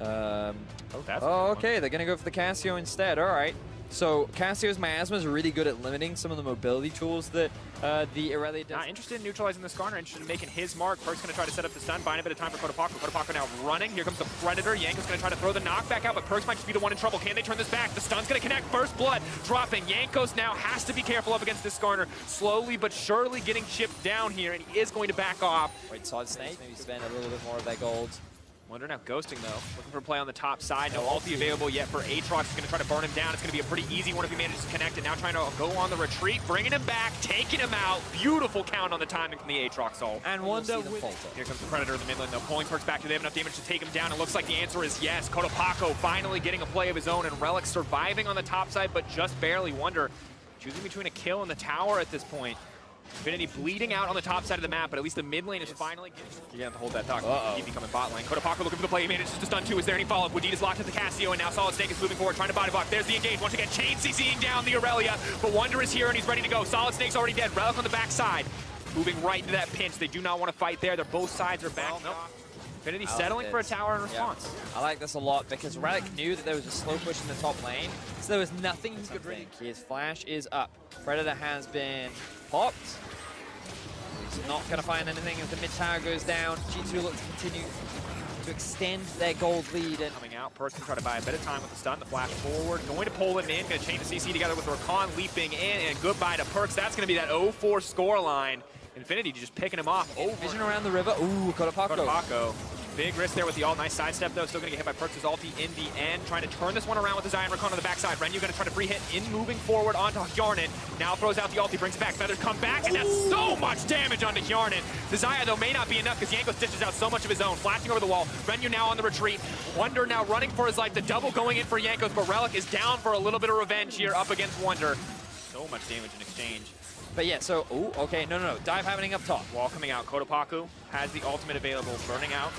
Okay, they're going to go for the Casio instead. All right. So Casio's miasma is really good at limiting some of the mobility tools that the Irelia does. Not interested in neutralizing the Skarner, interested in making his mark. Perk's going to try to set up the stun, buying a bit of time for Kotopako. Kotopako now running. Here comes the Predator. Yanko's going to try to throw the knockback out, but Perks might just be the one in trouble. Can they turn this back? The stun's going to connect. First blood dropping. Yankos now has to be careful up against this Skarner. Slowly but surely getting chipped down here, and he is going to back off. Wait, Solid Snake, maybe spend a little bit more of their gold. Wonder now ghosting though. Looking for a play on the top side. No ulti available yet for Aatrox. He's going to try to burn him down. It's going to be a pretty easy one if he manages to connect it. Now trying to go on the retreat, bringing him back, taking him out. Beautiful count on the timing from the Aatrox ult. And Wonder with Here comes the Predator in the mid lane though. Pulling Perks back. Do they have enough damage to take him down? It looks like the answer is yes. Kotopako finally getting a play of his own, and Relic surviving on the top side, but just barely. Wonder choosing between a kill and the tower at this point. Infinity bleeding out on the top side of the map, but at least the mid lane is finally getting... You're gonna have to hold that talk. Keep becoming bot lane. Kotopako looking for the play. He manages to stun two. Is there any follow-up? Wadid locked at the Casio, and now Solid Snake is moving forward, trying to body block. There's the engage. Once again, Chain CCing down the Irelia, but Wonder is here and he's ready to go. Solid Snake's already dead. Relic on the back side, moving right into that pinch. They do not want to fight there. They're both sides are back. Infinity settling for a tower in response. Yeah. I like this a lot because Relic knew that there was a slow push in the top lane, so there was nothing he could really... His flash is up. Predator has been popped. He's not going to find anything as the mid tower goes down. G2 looks to continue to extend their gold lead. And coming out, Perks can try to buy a bit of time with the stun, the flash forward, going to pull him in, going to chain the CC together with Rakan leaping in, and goodbye to Perks. That's going to be that 0-4 scoreline. Infinity just picking him off. Vision around the river. Ooh, Kotopako. Big risk there with the ult. Nice sidestep though. Still going to get hit by Perks' ulti in the end. Trying to turn this one around with his Iron Rakan on the backside. Renyu going to try to free hit in moving forward onto Hjarnan. Now throws out the ulti, brings it back. Feathers come back, and that's so much damage onto Hjarnan. The Xayah though may not be enough because Yanko stitches out so much of his own. Flashing over the wall. Renyu now on the retreat. Wonder now running for his life. The double going in for Yankos, but Relic is down for a little bit of revenge here up against Wonder. So much damage in exchange. But yeah, so, ooh, okay, no. Dive happening up top. Wall coming out. Kotopako has the ultimate available. Burning out.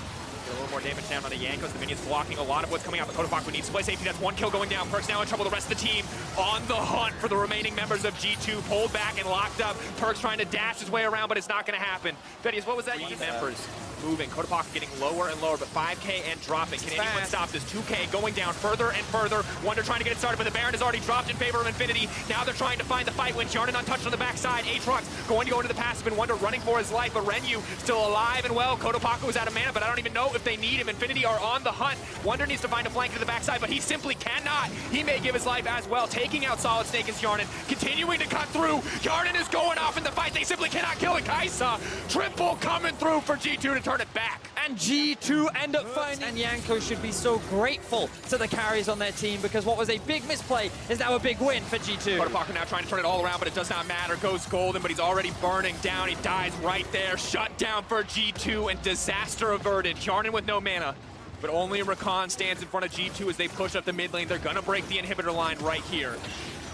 Get a little more damage down on the Yankos. The minions blocking a lot of what's coming out, but Kotopako needs play safety. That's one kill going down. Perks now in trouble. The rest of the team on the hunt for the remaining members of G2. Pulled back and locked up. Perks trying to dash his way around, but it's not going to happen. Betty's, what was that? Three members moving. Kotopako getting lower and lower, but 5K and dropping. Can anyone stop this? 2K going down further and further. Wonder trying to get it started, but the Baron has already dropped in favor of Infinity. Now they're trying to find the fight when Hjarnan untouched on the backside. Aatrox going to go into the passive, and Wonder running for his life, but Renyu still alive and well. Kotopako is out of mana, but I don't even know if they need him. Infinity are on the hunt. Wonder needs to find a flank to the backside, but he simply cannot. He may give his life as well, taking out Solid Snake as Hjarnan, continuing to cut through. Hjarnan is going off in the fight. They simply cannot kill it. Kaisa, triple coming through for G2 to turn it back. And G2 end up finding, and Yanko should be so grateful to the carries on their team because what was a big misplay is now a big win for G2. Kotopako now trying to turn it all around, but it does not matter. Goes golden, but he's already burning down. He dies right there. Shut down for G2 and disaster averted. Hjarnan with no mana, but only Rakan stands in front of G2 as they push up the mid lane. They're gonna break the inhibitor line right here.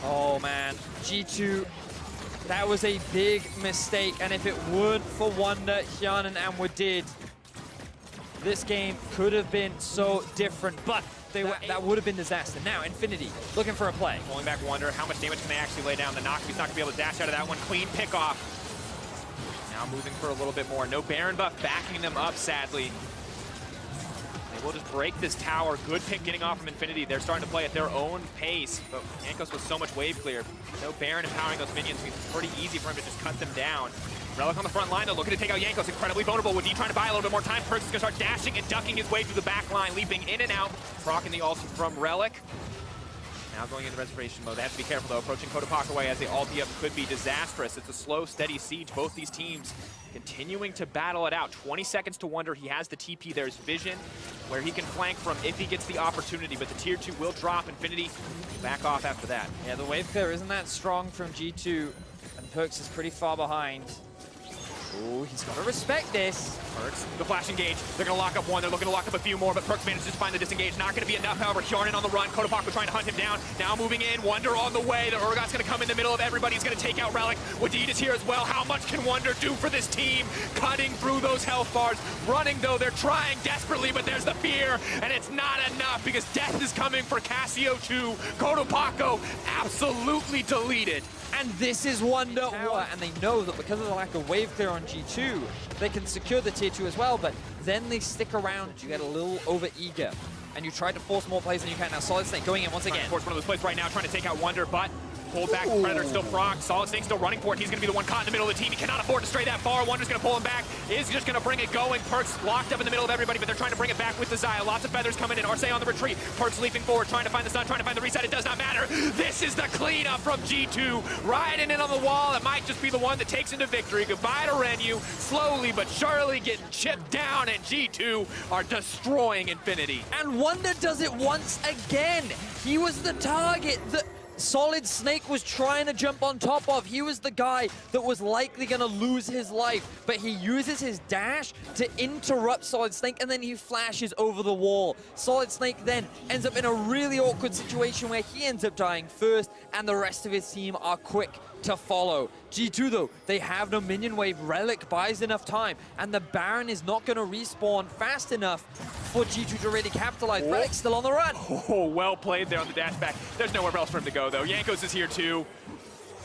Oh man, G2, that was a big mistake, and if it weren't for Wonder, Hjarnan and Wadid, this game could have been so different, but that would have been disaster. Now, Infinity looking for a play. Pulling back Wonder, how much damage can they actually lay down? The knock, he's not going to be able to dash out of that one. Clean pick off. Now moving for a little bit more. No Baron buff backing them up, sadly. They will just break this tower. Good pick getting off from Infinity. They're starting to play at their own pace, but Yankos was so much wave clear. No Baron empowering those minions means it's pretty easy for him to just cut them down. Relic on the front line, though, looking to take out Yankos, incredibly vulnerable. Wadid trying to buy a little bit more time. Perks is going to start dashing and ducking his way through the back line, leaping in and out, proccing the ult from Relic. Now going into reservation mode. They have to be careful, though. Approaching Kotopako away as the ulti up could be disastrous. It's a slow, steady siege. Both these teams continuing to battle it out. 20 seconds to Wonder. He has the TP. There's vision where he can flank from if he gets the opportunity, but the tier 2 will drop. Infinity back off after that. Yeah, the wave clear isn't that strong from G2, and Perks is pretty far behind. Oh, he's got to respect this. Perks, the flash engage. They're going to lock up one. They're looking to lock up a few more, but Perks manages to find the disengage. Not going to be enough, however. Hjarnan on the run. Kotopako trying to hunt him down. Now moving in. Wonder on the way. The Urgot's going to come in the middle of everybody. He's going to take out Relic. Wadid is here as well. How much can Wonder do for this team? Cutting through those health bars. Running, though. They're trying desperately, but there's the fear, and it's not enough because death is coming for Casio 2. Kotopako absolutely deleted. And this is Wonder, and they know that because of the lack of wave clear on G2, they can secure the tier 2 as well, but then they stick around. You get a little over eager. and you try to force more plays than you can. Now Solid Snake going in once again. Force one of those plays right now, trying to take out Wonder, but pulled back. Predator still proc. Solid Snake still running for it. He's going to be the one caught in the middle of the team. He cannot afford to stray that far. Wonder's going to pull him back. Is just going to bring it going. Perks locked up in the middle of everybody, but they're trying to bring it back with the Xayah. Lots of feathers coming in. Arce on the retreat. Perks leaping forward, trying to find the sun, trying to find the reset. It does not matter. This is the cleanup from G2. Riding in on the wall. It might just be the one that takes into victory. Goodbye to Renyu. Slowly but surely getting chipped down, and G2 are destroying Infinity. And Wonder does it once again. He was the target that Solid Snake was trying to jump on top of. He was the guy that was likely going to lose his life, but he uses his dash to interrupt Solid Snake, and then he flashes over the wall. Solid Snake then ends up in a really awkward situation where he ends up dying first, and the rest of his team are quick to follow. G2 though, they have no minion wave. Relic buys enough time, and the Baron is not going to respawn fast enough for G2 to really capitalize. Relic's still on the run. Oh, well played there on the dash back. There's nowhere else for him to go though. Jankos is here too.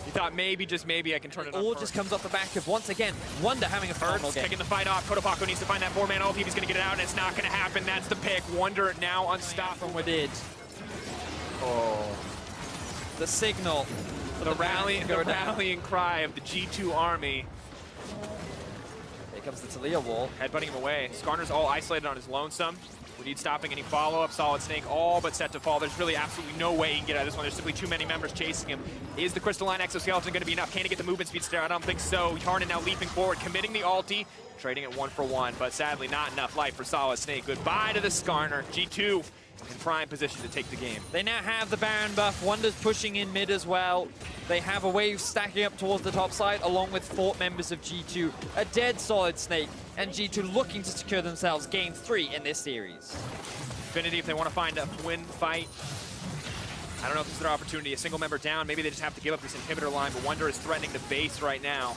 He thought maybe, just maybe, I can turn it on. All just comes off the back of, once again, Wonder having a phenomenal game. Taking the fight off. Kotopaku needs to find that 4-man ult. He's going to get it out, and it's not going to happen. That's the pick. Wonder now unstoppable. From Wadid. Oh. The signal. The rallying cry of the G2 army. Here comes the Talia wall. Headbutting him away. Skarner's all isolated on his lonesome. We need stopping any follow-up. Solid Snake all but set to fall. There's really absolutely no way he can get out of this one. There's simply too many members chasing him. Is the crystalline exoskeleton going to be enough? Can he get the movement speed stare? I don't think so. Tarnan now leaping forward, committing the ulti, trading it 1-for-1, but sadly not enough life for Solid Snake. Goodbye to the Skarner. G2 in prime position to take the game. They now have the Baron buff. Wonder's pushing in mid as well. They have a wave stacking up towards the top side, along with 4 members of G2. A dead Solid Snake, and G2 looking to secure themselves game 3 in this series. Infinity, if they want to find a win fight, I don't know if this is their opportunity. A single member down, maybe they just have to give up this inhibitor line, but Wonder is threatening the base right now.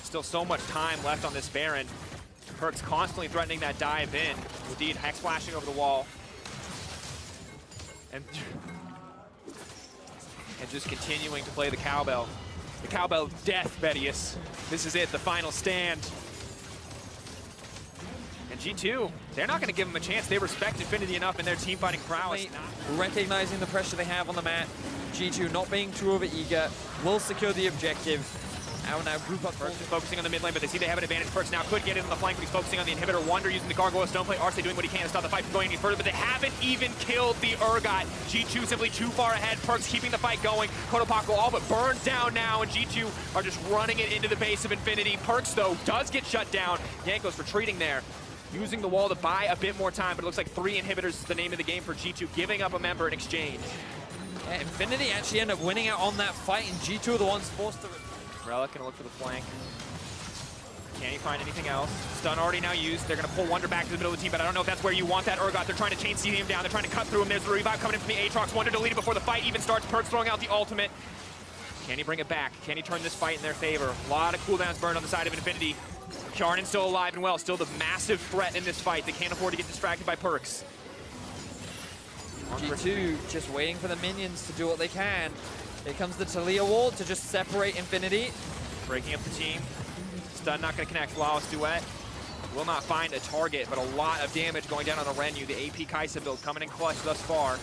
Still so much time left on this Baron. Perks constantly threatening that dive in. Indeed, Hex flashing over the wall. And just continuing to play the cowbell. The cowbell of death, Betius. This is it, the final stand. And G2, they're not going to give him a chance. They respect Infinity enough in their team fighting prowess. Recognizing the pressure they have on the mat, G2 not being too over-eager, will secure the objective. Now group up. Perks is focusing on the mid lane, but they see they have an advantage. Perks now could get in on the flank, but he's focusing on the inhibitor. Wonder using the Gargoyle Stoneplate. Arce doing what he can to stop the fight from going any further, but they haven't even killed the Urgot. G2 simply too far ahead. Perks keeping the fight going. Kotopaku all but burned down now, and G2 are just running it into the base of Infinity. Perks, though, does get shut down. Jankos retreating there, using the wall to buy a bit more time, but it looks like 3 inhibitors is the name of the game for G2, giving up a member in exchange. Yeah, Infinity actually end up winning out on that fight, and G2 are the ones forced to... Relic gonna look for the flank. Can he find anything else? Stun already now used. They're gonna pull Wonder back to the middle of the team, but I don't know if that's where you want that Urgot. They're trying to chain CD him down. They're trying to cut through him. There's the revive coming in from the Aatrox. Wonder deleted before the fight even starts. Perks throwing out the ultimate. Can he bring it back? Can he turn this fight in their favor? A lot of cooldowns burned on the side of Infinity. Kjarnan still alive and well. Still the massive threat in this fight. They can't afford to get distracted by Perks. G2 just waiting for the minions to do what they can. Here comes the Talia wall to just separate Infinity. Breaking up the team. Stun not going to connect. Flawless duet. Will not find a target, but a lot of damage going down on the Renyu. The AP Kaisa build coming in clutch thus far.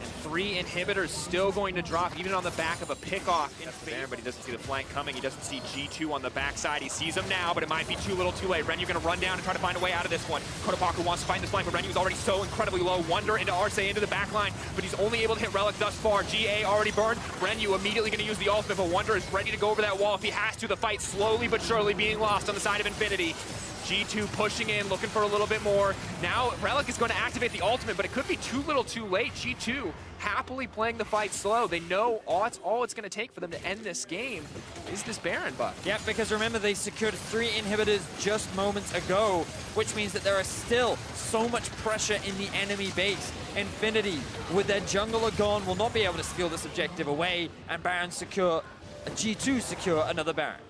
And 3 inhibitors still going to drop, even on the back of a pickoff. But he doesn't see the flank coming. He doesn't see G2 on the backside. He sees him now, but it might be too little too late. Renyu going to run down and try to find a way out of this one. Kotopaku wants to find this flank, but Renyu's already so incredibly low. Wonder into Arce into the back line, but he's only able to hit Relic thus far. GA already burned. Renyu immediately going to use the ultimate, but Wonder is ready to go over that wall if he has to. The fight slowly but surely being lost on the side of Infinity. G2 pushing in, looking for a little bit more. Now Relic is going to activate the ultimate, but it could be too little too late. G2 happily playing the fight slow. They know all it's going to take for them to end this game is this Baron buff. Yeah, because remember, they secured 3 inhibitors just moments ago, which means that there is still so much pressure in the enemy base. Infinity, with their jungler gone, will not be able to steal this objective away, and Baron secure, G2 secure another Baron.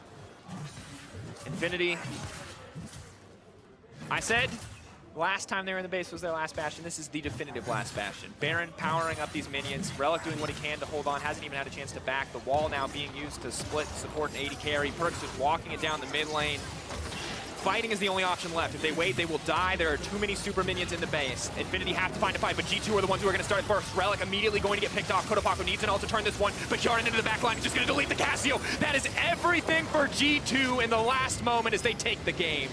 Infinity, I said last time they were in the base was their last bastion. This is the definitive last bastion. Baron powering up these minions. Relic doing what he can to hold on. Hasn't even had a chance to back. The wall now being used to split, support, and AD carry. Perks just walking it down the mid lane. fighting is the only option left. If they wait, they will die. There are too many super minions in the base. Infinity have to find a fight, but G2 are the ones who are going to start first. Relic immediately going to get picked off. Kotopaku needs an ult to turn this one, but Yarden into the back line is just going to delete the Casio. That is everything for G2 in the last moment as they take the game.